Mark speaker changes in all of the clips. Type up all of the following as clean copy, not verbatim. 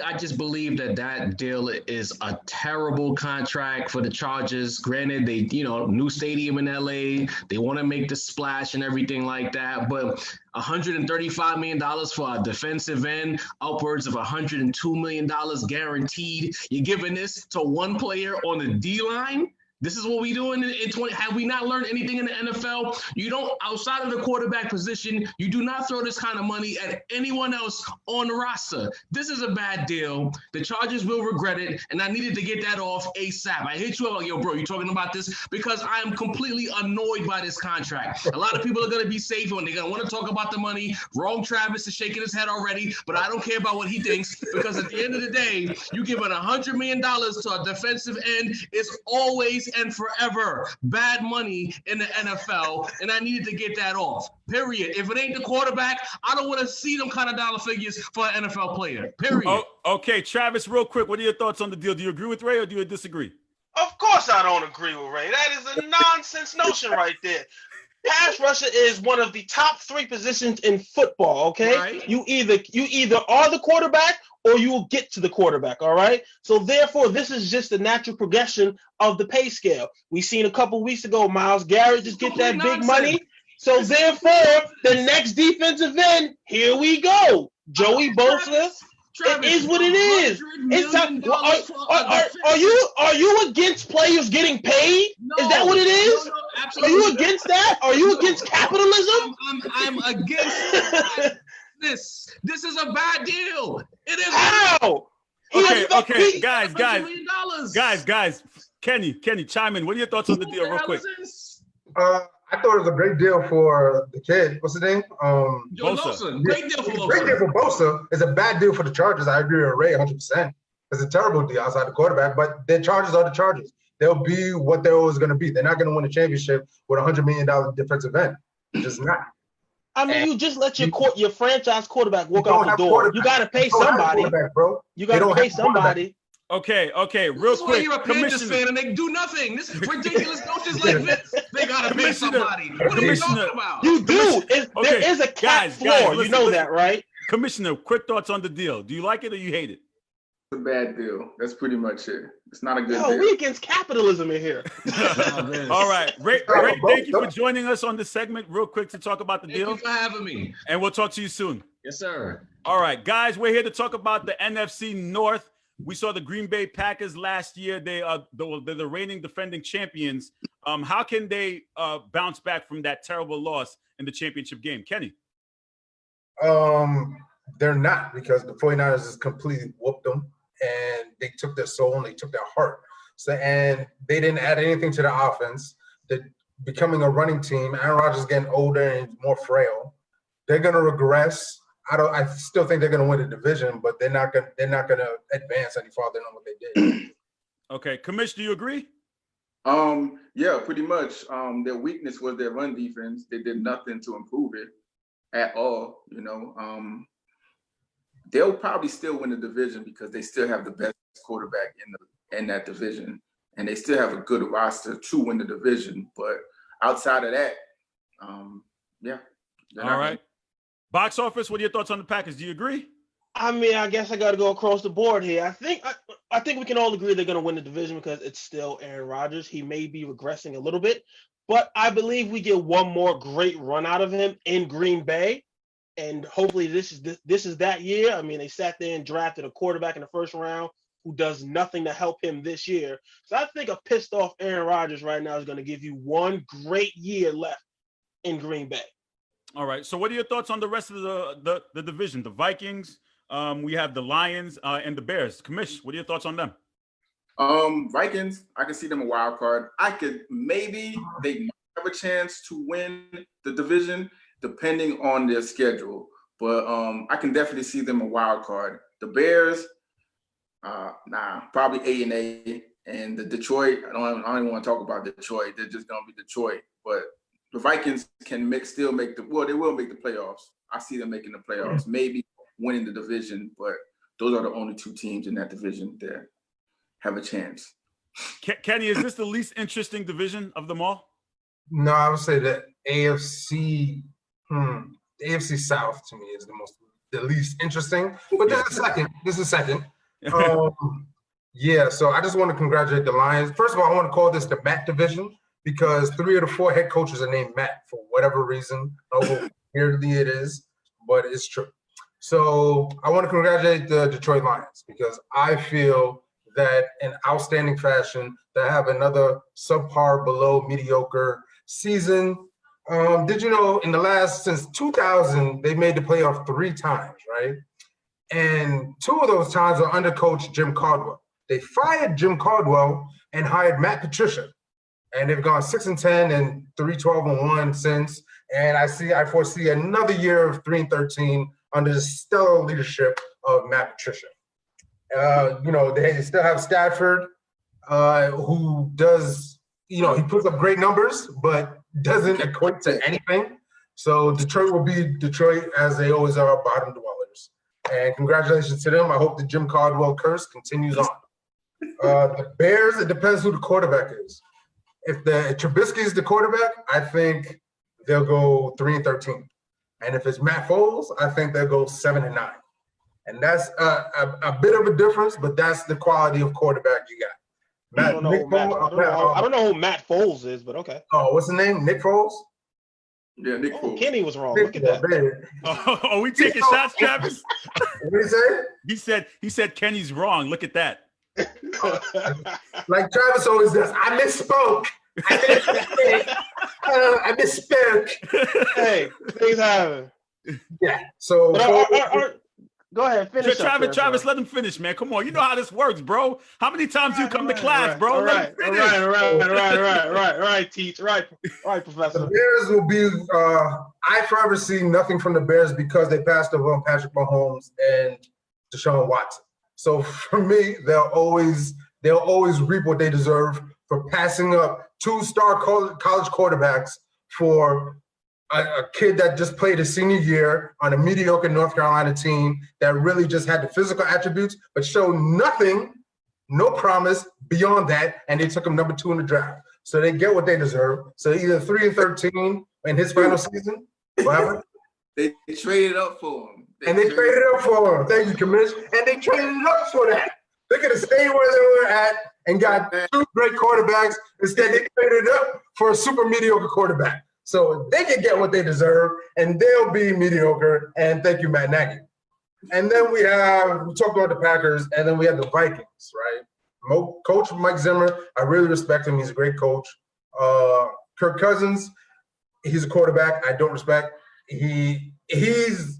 Speaker 1: I just believe that deal is a terrible contract for the Chargers. Granted, they, new stadium in LA, they want to make the splash and everything like that, but $135 million for a defensive end, upwards of $102 million guaranteed. You're giving this to one player on the D-line? This is what we doing in 20. Have we not learned anything in the NFL? You don't, outside of the quarterback position, you do not throw this kind of money at anyone else on the roster. This is a bad deal. The Chargers will regret it, and I needed to get that off ASAP. I hit you up like, yo, bro, you talking about this? Because I am completely annoyed by this contract. A lot of people are going to be safe and they're going to want to talk about the money. Rome Travis is shaking his head already, but I don't care about what he thinks because at the end of the day, you giving $100 million to a defensive end is always and forever bad money in the NFL, and I needed to get that off. Period. If it ain't the quarterback, I don't want to see them kind of dollar figures for an NFL player. Period.
Speaker 2: Oh, okay, Travis, real quick, what are your thoughts on the deal? Do you agree with Ray or do you disagree?
Speaker 3: Of course I don't agree with Ray. That is a nonsense notion right there. Pass rusher is one of the top 3 positions in football, okay? Right. You either are the quarterback or you will get to the quarterback, all right? So therefore, this is just the natural progression of the pay scale. We seen a couple weeks ago, Myles Garrett just get that big money. So therefore, the next defensive end, here we go. Joey Bosa. It is what it is. It's are you against players getting paid? No, is that what it is? No, are you against that? Are you against capitalism?
Speaker 1: I'm against this. This is a bad deal. It is.
Speaker 3: How?
Speaker 2: Okay, guys. Kenny, chime in. What are your thoughts on the deal, real quick?
Speaker 4: I thought it was a great deal for the kid. What's his name?
Speaker 1: Bosa. Great deal for Bosa.
Speaker 4: Great deal for Bosa. It's a bad deal for the Chargers. I agree with Ray 100%. It's a terrible deal outside the quarterback, but the Chargers are the Chargers. They'll be what they're always going to be. They're not going to win a championship with a $100 million defensive end. They're just not.
Speaker 3: I mean, you just let your franchise quarterback walk out the door. You got to pay somebody.
Speaker 4: Bro.
Speaker 3: You got to pay somebody.
Speaker 2: Okay, real quick.
Speaker 1: You're a Panthers fan and they do nothing. This is ridiculous coaches like this. They gotta pay somebody. What are you talking about?
Speaker 3: You do. There is a cap floor. You know that, right?
Speaker 2: Commissioner, quick thoughts on the deal. Do you like it or you hate it?
Speaker 5: It's a bad deal. That's pretty much it. It's not a good deal.
Speaker 3: We against capitalism in here.
Speaker 2: All right. Ray, thank you for joining us on this segment real quick to talk about the deal.
Speaker 1: Thank you for having me.
Speaker 2: And we'll talk to you soon.
Speaker 1: Yes, sir.
Speaker 2: All right, guys, we're here to talk about the NFC North. We saw the Green Bay Packers last year. They're the reigning defending champions. How can they bounce back from that terrible loss in the championship game? Kenny?
Speaker 4: They're not, because the 49ers just completely whooped them, and they took their soul and they took their heart. So, and they didn't add anything to the offense. They're becoming a running team. Aaron Rodgers is getting older and more frail. They're going to regress. I still think they're going to win the division, but they're not going to advance any farther than what they did.
Speaker 2: Okay, Commish, do you agree?
Speaker 5: Yeah, pretty much. Their weakness was their run defense. They did nothing to improve it at all. They'll probably still win the division because they still have the best quarterback in that division, and they still have a good roster to win the division. But outside of that, yeah.
Speaker 2: All right. Box office, what are your thoughts on the Packers? Do you agree?
Speaker 3: I mean, I guess I got to go across the board here. I think we can all agree they're going to win the division because it's still Aaron Rodgers. He may be regressing a little bit, but I believe we get one more great run out of him in Green Bay, and hopefully this is that year. I mean, they sat there and drafted a quarterback in the first round who does nothing to help him this year. So I think a pissed off Aaron Rodgers right now is going to give you one great year left in Green Bay.
Speaker 2: All right. So what are your thoughts on the rest of the division? The Vikings, we have the Lions and the Bears. Commish, what are your thoughts on them?
Speaker 5: Vikings, I can see them a wild card. Maybe they might have a chance to win the division depending on their schedule. But I can definitely see them a wild card. The Bears, probably A&A. And the Detroit, I don't even want to talk about Detroit. They're just going to be Detroit. But the Vikings can still make they will make the playoffs. I see them making the playoffs, maybe winning the division, but those are the only two teams in that division that have a chance.
Speaker 2: Kenny, is this the least interesting division of them all?
Speaker 4: No, I would say the AFC South to me is the most the least interesting. But this is second. So I just want to congratulate the Lions. First of all, I want to call this the Matt division because 3 of the 4 head coaches are named Matt for whatever reason. I don't know how weirdly it is, but it's true. So I want to congratulate the Detroit Lions because I feel that in outstanding fashion to have another subpar below mediocre season. Did you know since 2000, they made the playoff 3 times, right? And 2 of those times are under coach Jim Caldwell. They fired Jim Caldwell and hired Matt Patricia. And they've gone 6-10 and 3-12-1 since. And I foresee another year of 3-13 under the stellar leadership of Matt Patricia. They still have Stafford, who does, he puts up great numbers, but doesn't equate to anything. So Detroit will be Detroit as they always are, bottom dwellers. And congratulations to them. I hope the Jim Caldwell curse continues on. The Bears, it depends who the quarterback is. If Trubisky is the quarterback, I think they'll go 3-13. And if it's Matt Foles, I think they'll go 7-9. And that's a bit of a difference, but that's the quality of quarterback you got.
Speaker 3: I don't know who Matt Foles is, but okay.
Speaker 4: Oh, what's the name? Nick Foles?
Speaker 5: Yeah, Nick Foles.
Speaker 3: Kenny was wrong. Look at that.
Speaker 2: Oh, we taking shots, Travis?
Speaker 4: What did he say?
Speaker 2: He said Kenny's wrong. Look at that.
Speaker 4: Like Travis always does. I misspoke. I misspoke.
Speaker 3: Hey, things happen.
Speaker 4: Yeah. So
Speaker 3: go ahead, finish.
Speaker 2: Travis, let him finish, man. Come on, you know how this works, bro. How many times do you come to class, bro?
Speaker 3: All right, teach. Right, Professor.
Speaker 4: The Bears will be. I forever see nothing from the Bears because they passed over on Patrick Mahomes and Deshaun Watson. So for me, they'll always reap what they deserve for passing up 2-star college quarterbacks for a kid that just played his senior year on a mediocre North Carolina team that really just had the physical attributes, but showed nothing, no promise beyond that, and they took him number 2 in the draft. So they get what they deserve. So either 3-13 in his final season, whatever.
Speaker 5: They traded up for him.
Speaker 4: They traded up for him. Thank you, Commissioner. And they traded up for that. They could have stayed where they were at and got 2 great quarterbacks. Instead, they traded up for a super mediocre quarterback. So they can get what they deserve, and they'll be mediocre. And thank you, Matt Nagy. And then we talked about the Packers, and then we have the Vikings, right? Coach Mike Zimmer, I really respect him. He's a great coach. Kirk Cousins, he's a quarterback I don't respect. He's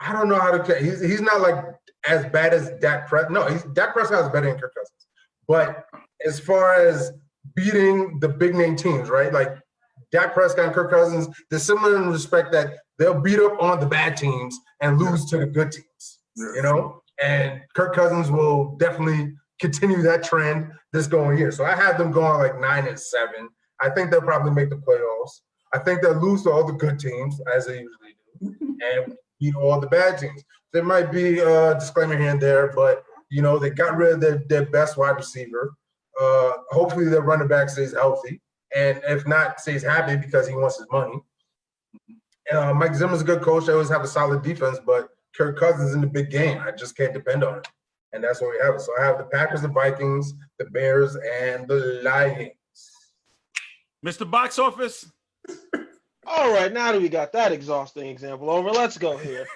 Speaker 4: I don't know how to – he's not like as bad as Dak Prescott. No, Dak Prescott is better than Kirk Cousins. But as far as beating the big-name teams, right, like Dak Prescott and Kirk Cousins, they're similar in respect that they'll beat up on the bad teams and lose to the good teams, you know? And Kirk Cousins will definitely continue that trend this going year. So I have them going like 9-7. I think they'll probably make the playoffs. I think they'll lose to all the good teams, as they usually do, and beat all the bad teams. There might be a disclaimer here and there, but, you know, they got rid of their best wide receiver. Hopefully their running back stays healthy, and if not, stays happy because he wants his money. Mike Zimmer's a good coach. They always have a solid defense, but Kirk Cousins in the big game. I just can't depend on it. And that's what we have. So I have the Packers, the Vikings, the Bears, and the Lions.
Speaker 2: Mr. Box Office.
Speaker 3: All right, now that we got that exhausting example over, let's go here.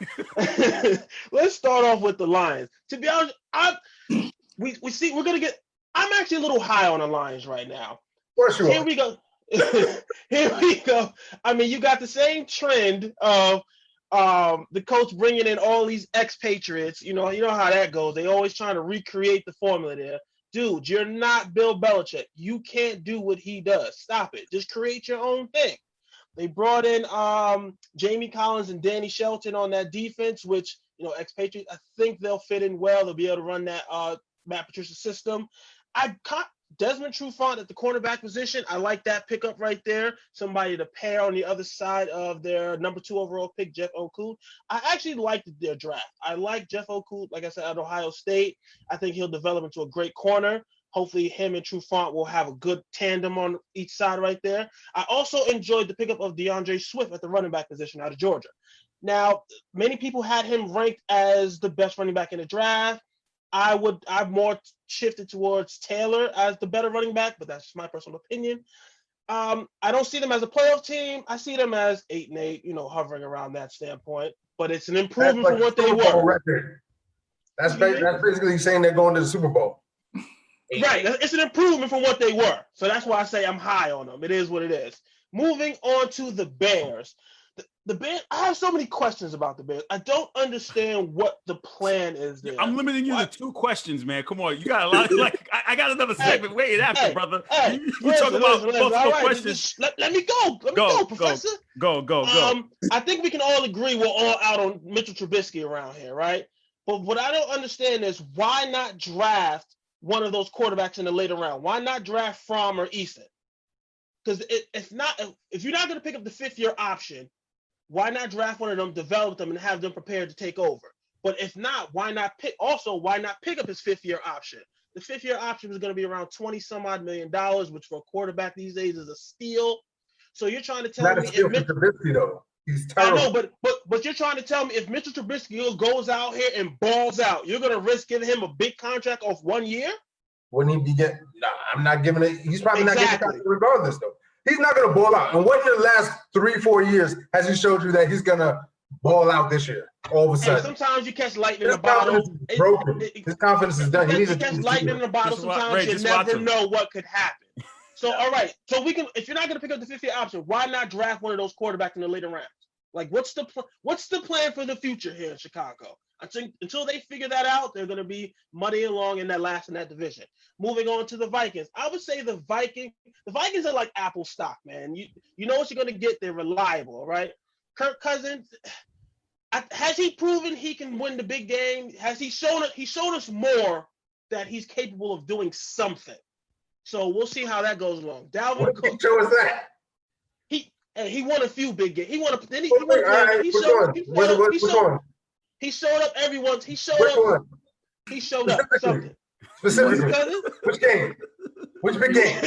Speaker 3: Let's start off with the Lions. To be honest, we're gonna get. I'm actually a little high on the Lions right now.
Speaker 4: For sure.
Speaker 3: Here we go. Here we go. I mean, you got the same trend of the coach bringing in all these expatriates. You know how that goes. They always trying to recreate the formula there. Dude, you're not Bill Belichick. You can't do what he does. Stop it. Just create your own thing. They brought in Jamie Collins and Danny Shelton on that defense, which, expatriates, I think they'll fit in well. They'll be able to run that Matt Patricia system. I caught Desmond Trufant at the cornerback position. I like that pickup right there. Somebody to pair on the other side of their number 2 overall pick, Jeff Okudah. I actually liked their draft. I like Jeff Okudah, like I said, at Ohio State. I think he'll develop into a great corner. Hopefully him and Trufant will have a good tandem on each side right there. I also enjoyed the pickup of DeAndre Swift at the running back position out of Georgia. Now, many people had him ranked as the best running back in the draft. I've more shifted towards Taylor as the better running back, but that's just my personal opinion. I don't see them as a playoff team. I see them as 8-8, hovering around that standpoint. But it's an improvement from what they were.
Speaker 4: Record. That's basically saying they're going to the Super Bowl.
Speaker 3: Right. It's an improvement from what they were. So that's why I say I'm high on them. It is what it is. Moving on to the Bears. The Bears, I have so many questions about the Bears. I don't understand what the plan is there.
Speaker 2: I'm limiting you to 2 questions, man. Come on. You got a lot of, I got another segment waiting after, brother. You talk about multiple questions.
Speaker 3: Let me go. Let me go, Professor.
Speaker 2: Go.
Speaker 3: I think we can all agree we're all out on Mitchell Trubisky around here, right? But what I don't understand is why not draft one of those quarterbacks in the later round? Why not draft Fromm or Eason? Because if you're not going to pick up the 5th-year option, why not draft one of them, develop them, and have them prepared to take over? But if not, why not pick up his 5th-year option? The 5th-year option is going to be around $20-some-odd million, which for a quarterback these days is a steal. So you're trying to tell me
Speaker 4: if Trubisky, though. He's terrible.
Speaker 3: I know, but you're trying to tell me if Mitchell Trubisky goes out here and balls out, you're going to risk giving him a big contract off 1 year?
Speaker 4: Wouldn't he be getting? Nah, I'm not giving it. He's probably not getting it regardless, though. He's not going to ball out. And what in the last 3-4 years has he showed you that he's going to ball out this year? All of a sudden.
Speaker 3: And sometimes you catch lightning in a bottle.
Speaker 4: Broken. His confidence is done. He needs
Speaker 3: to catch lightning in a bottle. Sometimes you never know what could happen. So, all right. So if you're not going to pick up the 5th-year option, why not draft one of those quarterbacks in the later rounds? Like, what's the plan for the future here in Chicago? Until they figure that out, they're going to be muddying along in that division. Moving on to the Vikings, I would say the Vikings are like Apple stock, man. You know what you're going to get. They're reliable, right? Kirk Cousins, has he proven he can win the big game? Has he shown it? He showed us more that he's capable of doing something. So we'll see how that goes along. Dalvin Cook.
Speaker 4: What show is that?
Speaker 3: He won a few big games. He showed up every once. He showed up something.
Speaker 4: Specifically, which game? Which big game?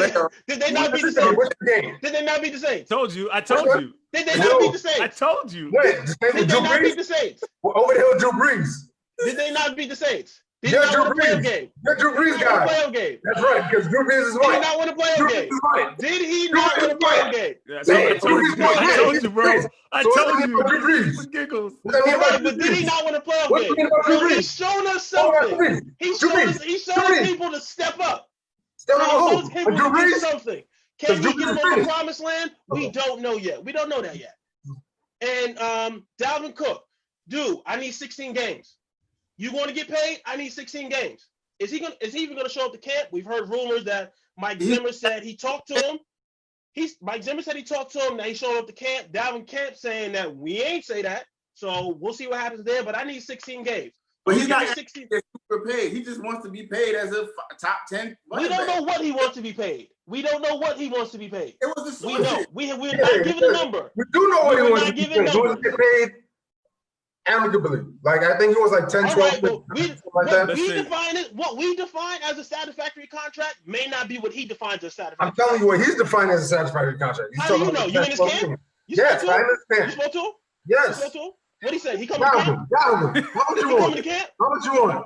Speaker 3: Did they not beat the Saints?
Speaker 4: Which game?
Speaker 3: Did they not beat the Saints?
Speaker 2: I told you.
Speaker 3: Did they not beat the Saints?
Speaker 2: I told you.
Speaker 4: When?
Speaker 3: Did they not beat the Saints?
Speaker 4: Over the hill, Drew Brees.
Speaker 3: Did they not beat the Saints? Did
Speaker 4: You're
Speaker 3: not win a playoff game?
Speaker 4: You're Drew Brees guy. That's right, because Drew Brees is right.
Speaker 3: Did he not win a playoff game? Did he not win a playoff game?
Speaker 2: I told you, bro. I told you.
Speaker 4: Drew Brees.
Speaker 2: Giggles.
Speaker 3: Right, but did he not win a playoff game? So he's shown us something. He's showing people to step up.
Speaker 4: Step up who?
Speaker 3: Drew Brees? Something. Can he get him on the promised land? We don't know yet. We don't know that yet. And Dalvin Cook, dude, I need 16 games. You want to get paid? I need 16 games. Is he even going to show up to camp? We've heard rumors that Mike Zimmer said he talked to him. Mike Zimmer said he talked to him. Now he showed up to camp. Dalvin Camp saying that we ain't say that. So we'll see what happens there. But I need 16 games.
Speaker 5: But he's not 16 super paid. He just wants to be paid as a top 10.
Speaker 3: We don't know what he wants to be paid. We don't know what he wants to be paid.
Speaker 5: It was the
Speaker 3: we know. We're not giving a number.
Speaker 4: We do know what he wants to be paid. He wants to get paid amicably. Like, I think he was like 10, 12.
Speaker 3: What we define as a satisfactory contract may not be what he defines as satisfactory.
Speaker 4: I'm telling you what he's defined as a satisfactory contract.
Speaker 3: How do you know? You in his camp?
Speaker 4: Yes, I understand.
Speaker 3: You spoke to him?
Speaker 4: Yes.
Speaker 3: You spoke to him? What'd he say? He coming to camp?
Speaker 4: How much you want?
Speaker 3: Coming to camp?
Speaker 4: How much you want?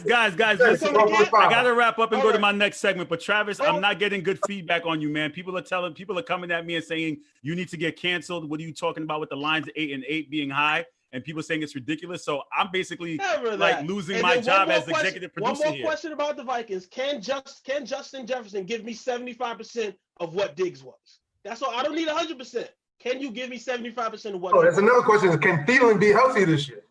Speaker 2: Guys, listen, I gotta wrap up and go to my next segment. But Travis, I'm not getting good feedback on you, man. People are coming at me and saying you need to get canceled. What are you talking about with the lines 8-8 being high? And people saying it's ridiculous. So I'm basically like losing my job as executive producer.
Speaker 3: One more question about the Vikings. Can Justin Jefferson give me 75% of what Diggs was? That's all. I don't need 100%. Can you give me 75% of what?
Speaker 4: Oh, that's another question. Can Thielen be healthy this year?